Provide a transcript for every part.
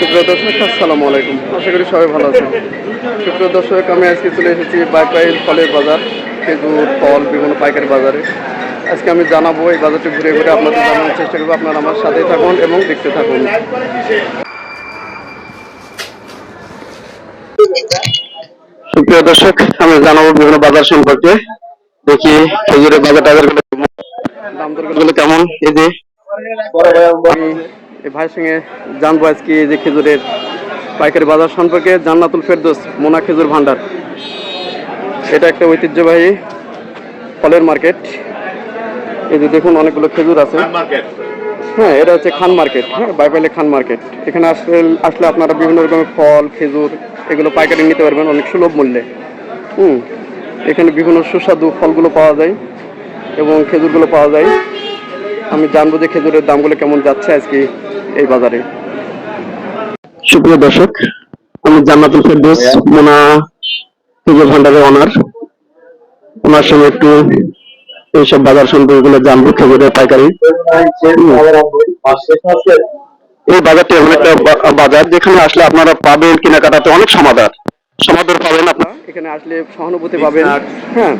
সুপ্রিয় দর্শক, আসসালামু আলাইকুম। আশা করি সবাই ভালো আছেন। সুপ্রিয় দর্শক, আমি আজকে চলে এসেছি বাইপাইল ফলের বাজার, খেজুর ফল বিভিন্ন পাইকারি বাজারে। আজকে আমি জানাবো এই বাজারটি ঘুরে ঘুরে আপনাদের জানানোর চেষ্টা করবো। আপনারা আমার সাথে থাকুন এবং দেখতে থাকুন। সুপ্রিয় দর্শক, আমি জানাবো বিভিন্ন বাজার সম্পর্কে। দেখি খেজুরের বাজার টাজারগুলো দাম দরগুলো কেমন। এই যে আমি এই ভাইয়ের সঙ্গে জানবো আজকে এই যে খেজুরের পাইকারি বাজার সম্পর্কে। জান্নাতুল ফেরদৌস মোনা খেজুর ভান্ডার, এটা একটা ঐতিহ্যবাহী ফলের মার্কেট। এই যে দেখুন অনেকগুলো খেজুর আছে। হ্যাঁ, এটা হচ্ছে খান মার্কেট। হ্যাঁ, বাইপাইলে খান মার্কেট। এখানে আসলে আপনারা বিভিন্ন রকমের ফল খেজুর এগুলো পাইকারি নিতে পারবেন অনেক সুলভ মূল্যে। এখানে বিভিন্ন সুস্বাদু ফলগুলো পাওয়া যায় এবং খেজুরগুলো পাওয়া যায়। আমি জানবো যে খেজুরের দামগুলো কেমন যাচ্ছে আজকে এই বাজারে। সুপ্রিয় দর্শক, আমি জান্নাতুল ফেরদৌস মোনা খেজুর ভান্ডারের ওনার। ওনার সঙ্গে একটু এইসব বাজার সম্পর্কে জানবো, খেজুরের পাইকারি। এই বাজারটি এমন একটা বাজার যেখানে আসলে আপনারা পাবেন কেনাকাটাতে অনেক সমাদর পাবেন। আপনারা এখানে আসলে সহানুভূতি পাবেন। হ্যাঁ,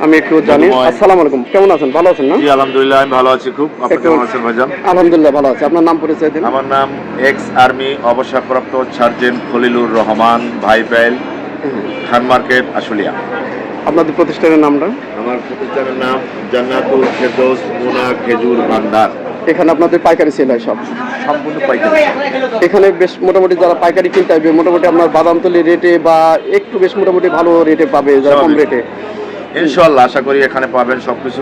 আমি একটু জানি। আসসালামু আলাইকুম, কেমন আছেন? ভালো আছেন না? জি আলহামদুলিল্লাহ, আমি ভালো আছি খুব। আপনি কেমন আছেন ভাইজান? আলহামদুলিল্লাহ ভালো আছি। আপনার নাম পরিচয় দিন। আমার নাম এক্স আর্মি অবসরপ্রাপ্ত সার্জেন্ট খলিলুর রহমান, ভাইপাইল খান মার্কেট, আশুলিয়া। আপনাদের প্রতিষ্ঠানের নামটা? আমার প্রতিষ্ঠানের নাম জান্নাতুল ফেরদৌস মোনা খেজুর ভান্ডার। এখানে আপনাদের পাইকারি সেল হয় সব? সম্পূর্ণ পাইকারি। এখানে বেশ মোটামুটি যারা পাইকারি কিনতে আসবে মোটামুটি আপনার বাদামতলি রেটে বা একটু বেশ মোটামুটি ভালো রেটে পাবে, যারা কম রেটে। ইনশাআল্লাহ আশা করি এখানে পাবেন সবকিছু,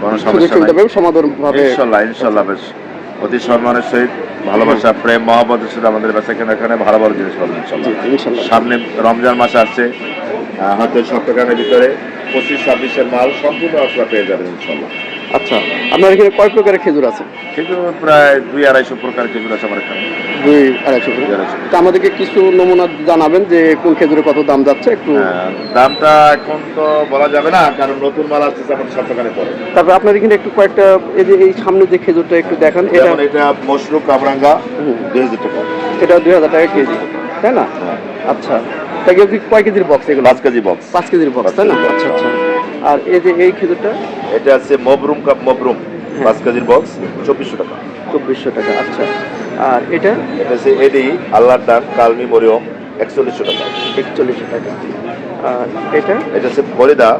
কোনো সমস্যা নাই। সমাদরভাবে ইনশাআল্লাহ বেশ অতি সম্মানের সহিত, ভালোবাসা প্রেম মহব্বতের সাথে আমাদের বেচা কেনা এখানে ভালো ভালো জিনিস পাবেন ইনশাআল্লাহ। সামনে রমজান মাস আসছে, হয়তো সপ্তাহখানের ভিতরে 25-26-এর মাল সম্পূর্ণ আপনারা পেয়ে যাবেন ইনশাআল্লাহ। আচ্ছা, আপনার এখানে কয় প্রকারের খেজুর আছে? খেজুর প্রায় 200-250 প্রকার খেজুর আছে আমার এখানে। 200-250। তা আমাদেরকে কিছু নমুনা জানাবেন যে কোন খেজুরে কত দাম যাচ্ছে একটু। দামটা এখন তো বলা যাবে না, কারণ নতুন মাল আসছে আমার সপ্তাহখানে পরে। তারপর আপনার এখানে একটু কয়েকটা এই যে এই সামনে যে খেজুরটা একটু দেখান। এটা মশরুক কামরাঙ্গা 2000 টাকা। এটা 2000 টাকা কেজি, তাই না? আচ্ছা, তাই কয় কেজির বক্স এগুলো? 5 কেজি বক্স। 5 কেজির বক্স, তাই না? আচ্ছা আচ্ছা। আর এই যে এই খেজুরটা, এটা আছে মবরুম 5 কেজির বক্স 2400 টাকা। 2400 টাকা। আচ্ছা, আর এটা আছে এডি আল্লাহর দান কালমি মরিয়ম 4100 টাকা। 4100 টাকা। আর এটা আছে ফরিদা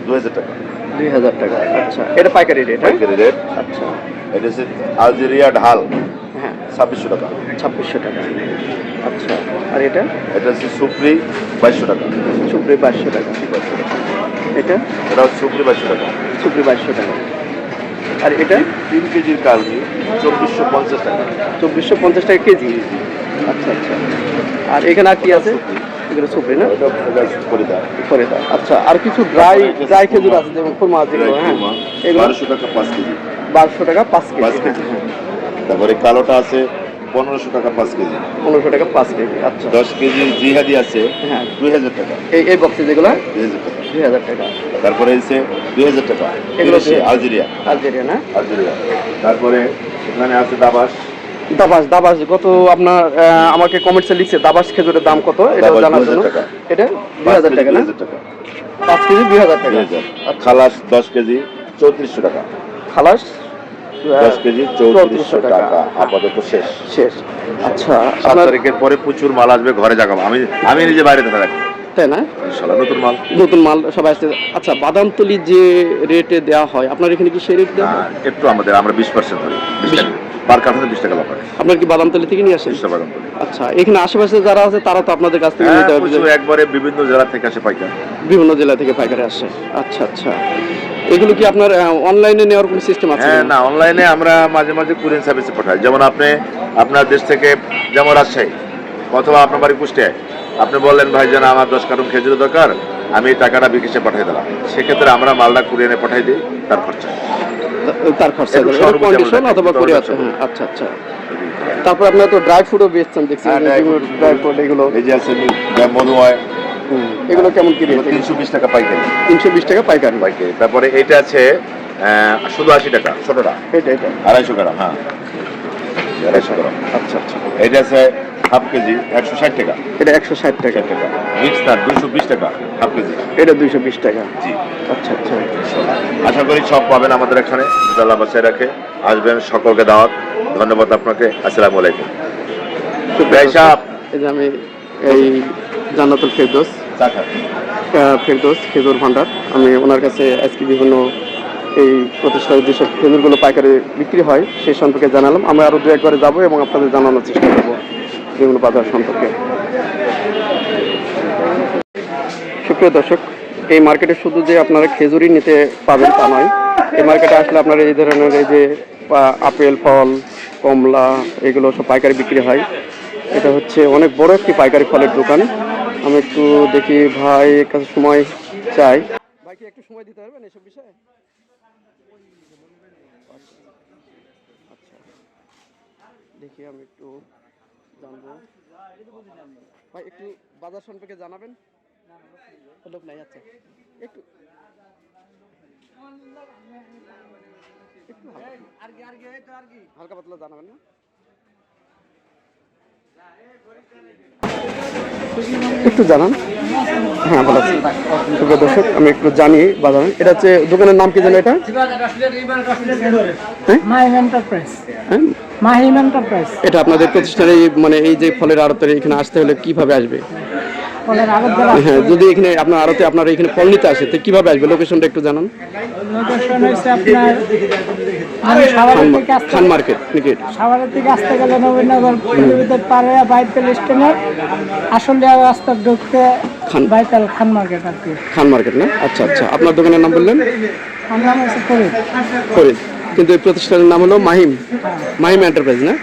2000 টাকা। 2000 টাকা। আচ্ছা, এটা পাইকারি রেট? পাইকারি রেট। আচ্ছা, এটা আছে আলজেরিয়া ঢাল, হ্যাঁ 2600 টাকা। 2600 টাকা। আচ্ছা, আর এটা আছে সুপ্রি 2200 টাকা। সুপ্রি 2200 টাকা। এটা সুপ্রি 2200 টাকা। সুপ্রি 2200 টাকা। আর এটা 3 কেজির কালমি 2450 টাকা। 2450 টাকা কেজি। আচ্ছা আচ্ছা। আর এখানে আর কি আছে? এগুলো সুপ্রি না? ফরিদা। আচ্ছা, আর কিছু ড্রাই খেজুর আছে যেমন খুরমা যেগুলো, হ্যাঁ এগুলো 1200 টাকা 5 কেজি। 1200 টাকা 5 কেজি। তারপরে কালোটা আছে 1500 টাকা 5 কেজি। 1500 টাকা 5 কেজি। আচ্ছা, 10 কেজি জিহাদি আছে, হ্যাঁ 2000 টাকা। এই বক্সে যেগুলো 2000 টাকা। 2000 টাকা। তারপরে আছে 2000 টাকা। এগুলো আলজেরিয়া না? আলজেরিয়া। তারপরে এখানে আছে দাবাস কত আপনার আমাকে কমেন্টসে লিখছে দাবাস খেজুরের দাম কত এটা জানার জন্য। এটা 2000 টাকা না? 5 কেজি 2000 টাকা। খালাস 10 কেজি 3400 টাকা। খালাস 10 কেজি 3400 টাকা। আপাতত শেষ। আচ্ছা, 7 তারিখের পরে প্রচুর মাল আসবে, ঘরে জাগাবো। আমি নিজে বাইরে থাকি, তাই না? ইনশাআল্লাহ নতুন মাল সবাই আসছে। আচ্ছা, বাদামতলি যে রেটে দেওয়া হয় আপনার এখানে কি সেই রেট দেওয়া হয়? একটু আমরা 20% ধরি, পার কাঠাতে 20 টাকা লাভ হয়। আপনার কি বাদামতলি থেকে নিয়ে আসেন? বাদামতলি। আচ্ছা, এখানে আশেপাশে যারা আছে তারা তো আপনাদের কাছ থেকে নিতে হবে? একবারে বিভিন্ন জেলা থেকে আসে পাইকার। বিভিন্ন জেলা থেকে পাইকারে আসে। আচ্ছা আচ্ছা। এগুলো কি আপনার অনলাইনে নেওয়ার কোনো সিস্টেম আছে? হ্যাঁ, না অনলাইনে আমরা মাঝে মাঝে কুরিয়ার সার্ভিসে পাঠাই। যেমন আপনি আপনার দেশ থেকে, যেমন রাজশাহী অথবা আপনার বাড়ি কুষ্টিয়ায়, আপনি বললেন ভাইজান আমার 10 কার্টন খেজুরের দরকার, আমি টাকাটা বিকাশে পাঠিয়ে দিলাম। সেক্ষেত্রে আমরা মালটা কুরিয়ারে পাঠাই দিই, তার খরচা কন্ডিশন অথবা কুরিয়ার। আচ্ছা আচ্ছা। তারপর আপনার তো ড্রাই ফ্রুটও বেচছেন দেখছি। ড্রাই ফ্রুট এগুলো এই যে আছে মধুময়, এগুলো কেমন কি রেট? 320 টাকা পাইকারি। 320 টাকা পাইকারি। তারপরে এইটা আছে শুধু 80 টাকা ছোটটা। এটা 250 গ্রাম। হ্যাঁ 250 গ্রাম। আচ্ছা আচ্ছা। এইটা আছে হাফ কেজি 160 টাকা। এটা 160 টাকা। 60 টাকা। মিক্স নাট 220 টাকা হাফ কেজি। এটা 220 টাকা। জি। আচ্ছা আচ্ছা। আশা করি সব পাবেন আমাদের এখানে। বেলা বাসায় রাখে আসবেন, সকলকে দাওয়াত। ধন্যবাদ আপনাকে। আসসালামু আলাইকুম। ভাই সাহেব, এই যে আমি এই জান্নাতুল ফেরদৌস খেজুর ভান্ডার, আমি ওনার কাছে আজকে বিভিন্ন এই প্রতিষ্ঠানের যেসব খেজুরগুলো পাইকারি বিক্রি হয় সেই সম্পর্কে জানালাম। আমরা আরও দু একবারে যাবো এবং আপনাদের জানানোর চেষ্টা করবো বিভিন্ন বাজার সম্পর্কে। সুপ্রিয় দর্শক, এই মার্কেটে শুধু যে আপনারা খেজুরই নিতে পাবেন তা নয়, এই মার্কেটে আসলে আপনারা এই ধরনের এই যে আপেল, ফল, কমলা এগুলো সব পাইকারি বিক্রি হয়। এটা হচ্ছে অনেক বড় একটি পাইকারি ফলের দোকান। আমি একটু দেখি ভাই কাছে সময় চাই। ভাই কি একটু সময় দিতে পারবেন এসব বিষয়ে? আচ্ছা, দেখি আমি একটু জানবো। ভাই একটু বাজার সম্পর্কে জানাবেন। লোক নাই। আচ্ছা, একটু হালকা পাতলা জানাবেন না? একটু জানান। হ্যাঁ, ভালো আছি। সুপ্রিয় দর্শক, আমি একটু জানি বাজার। এটা হচ্ছে দোকানের নাম কি জানো? এটা মাহিম এন্টারপ্রাইজ। এটা আপনাদের প্রতিষ্ঠানে মানে এই যে ফলের আড়তের এখানে আসতে হলে কিভাবে আসবে? হ্যাঁ, যদি এখানে আপনার আড়তে আপনার এখানে ফল নিতে আসে তো কিভাবে আসবে? লোকেশনটা একটু জানান। লোকেশন হচ্ছে আপনার খান মার্কেট নাকি? সাভারের থেকে আসতে গেলে নবীনগর পারে বাইতেল স্টেশনে আসলে রাস্তা ঢুকতে বাইতাল খান মার্কেট আর কি। খান মার্কেট না? আচ্ছা আচ্ছা। আপনার দোকানের নাম বললেন? আমার নাম হচ্ছে ফরিদ। ফরিদ, কিন্তু এই প্রতিষ্ঠানের নাম হলো মাহিম এন্টারপ্রাইজ না?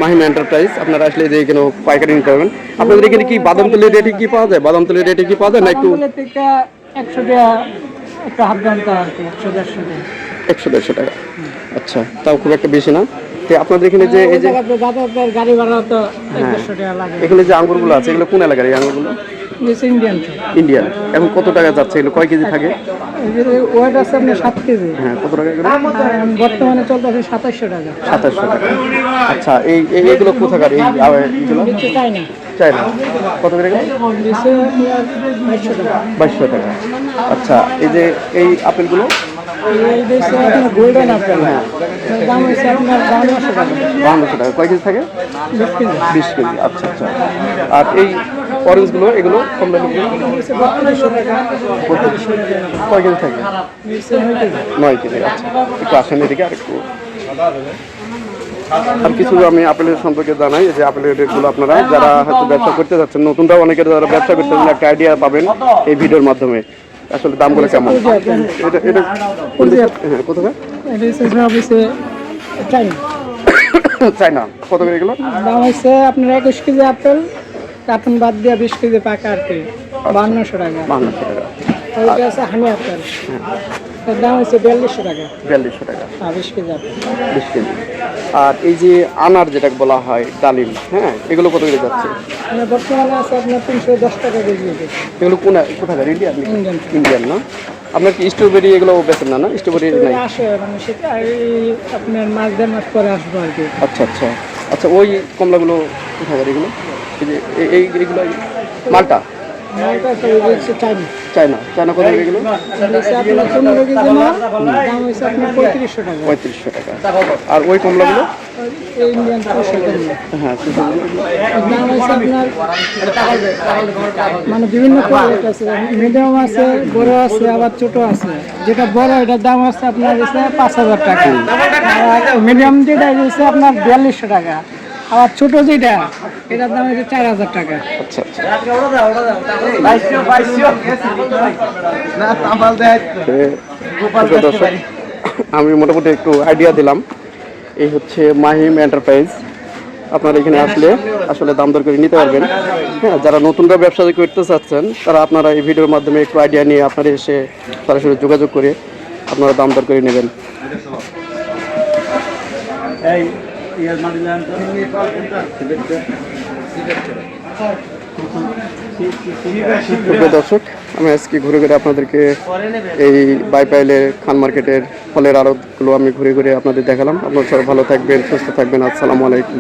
মাহিম এন্টারপ্রাইজ। আপনারা আসলে যে এখানে পাইকারি নিতে পারবেন। আপনাদের এখানে কি বাদামতলির রেটে কি পাওয়া যায়? বাদামতলির রেটে কি পাওয়া যায় না একটু? 100 টাকা একটা হাফ ঘন্টা আর কি, 100-150 টাকা। আচ্ছা, তাও খুব একটা বেশি না। তো আপনাদের এখানে যে এই যে গাড়ি ভাড়া তো 150 টাকা লাগে। এখানে যে আঙ্গুরগুলো আছে এগুলো কোন এলাকার? এই আঙ্গুরগুলো ইন্ডিয়ান। এখন কত টাকা যাচ্ছে? এগুলো কয় কেজি থাকে? ওয়েট আছে আপনার 7 কেজি। হ্যাঁ, কত টাকা করে? বর্তমানে চলতেছে 2700 টাকা। 2700 টাকা। আচ্ছা, এইগুলো কোথাকার? এইগুলো চাইনা। কত করে? 2200 টাকা। আচ্ছা, এই যে এই আপেলগুলো গোল্ডেন আপেল, হ্যাঁ, দাম হচ্ছে আপনার 5200 টাকা। 5200 টাকা। কয় কেজি থাকে? 20 কেজি। আচ্ছা আচ্ছা। আর এই অরেঞ্জগুলো এগুলো কমলা কেজি? 3200 টাকা। কয় কেজি থাকে? 9 কেজি। আচ্ছা, একটু আসেন এদিকে আর একটু। আর কিছু আমি আপেলের সম্পর্কে জানাই যে আপেলের রেটগুলো আপনারা যারা হয়তো ব্যবসা করতে যাচ্ছেন, নতুনরাও অনেকের যারা ব্যবসা করতে যাচ্ছেন একটা আইডিয়া পাবেন এই ভিডিওর মাধ্যমে আসলে দামগুলো কেমন। এটা হ্যাঁ, কোথায়? চাইনা। কত করে এগুলো? দাম হচ্ছে আপনার 21 কেজি আপেল কার্টুন বাদ দিয়ে 20 কেজি পাকা আর কি, 5200 টাকা। 5200 টাকা। ওইটা আছে হানি আপেল, এর দাম হচ্ছে 4200 টাকা। 4200 টাকা। 20 কেজি আপেল। 20 কেজি। আর এই যে আনার যেটা বলা হয় ডালিম, হ্যাঁ, এগুলো কত করে যাচ্ছে? বর্তমানে আছে আপনার 310 টাকা কেজি। এগুলো কোথায়? ইন্ডিয়ান না? আপনার কি স্ট্রবেরি এগুলো বেচেন না? স্ট্রবেরি নাই? আসে মানে সেটা আপনার মাস দেড় মাস পরে আসবো আর কি। আচ্ছা আচ্ছা। আচ্ছা, ওই কমলাগুলো কোথায়? এগুলো এইগুলো মালটা চায়না কত? এগুলো 15 কেজি দাম হচ্ছে আপনার 3500 টাকা। আর ওই কমলাগুলো? ইন্ডিয়ান হ্যাঁ, দাম হচ্ছে আপনার মানে বিভিন্ন কোয়ালিটি আছে, মিডিয়াম আছে, বড় আছে, আবার ছোট আছে। যেটা বড় এটার দাম হচ্ছে আপনার 5000 টাকা। আর মিডিয়াম যেটা হচ্ছে আপনার 4200 টাকা। আবার ছোট যেটা এটার দাম হচ্ছে 4000 টাকা। আচ্ছা আচ্ছা। দর্শক, আমি মোটামুটি একটু আইডিয়া দিলাম। এই হচ্ছে মাহিম এন্টারপ্রাইজ। আপনারা এখানে আসলে আসলে দাম দর করে নিতে পারবেন। হ্যাঁ, যারা নতুনরা ব্যবসা করতে চাচ্ছেন তারা আপনারা এই ভিডিওর মাধ্যমে একটু আইডিয়া নিয়ে আপনারা এসে সরাসরি যোগাযোগ করে আপনারা দাম দর করে নেবেন। দর্শক, আমি আজকে ঘুরে ঘুরে আপনাদেরকে এই বাইপাইলের খান মার্কেটের ফলের আড়তগুলো আমি ঘুরে ঘুরে আপনাদের দেখালাম। আপনারা সবাই ভালো থাকবেন, সুস্থ থাকবেন। আসসালামু আলাইকুম।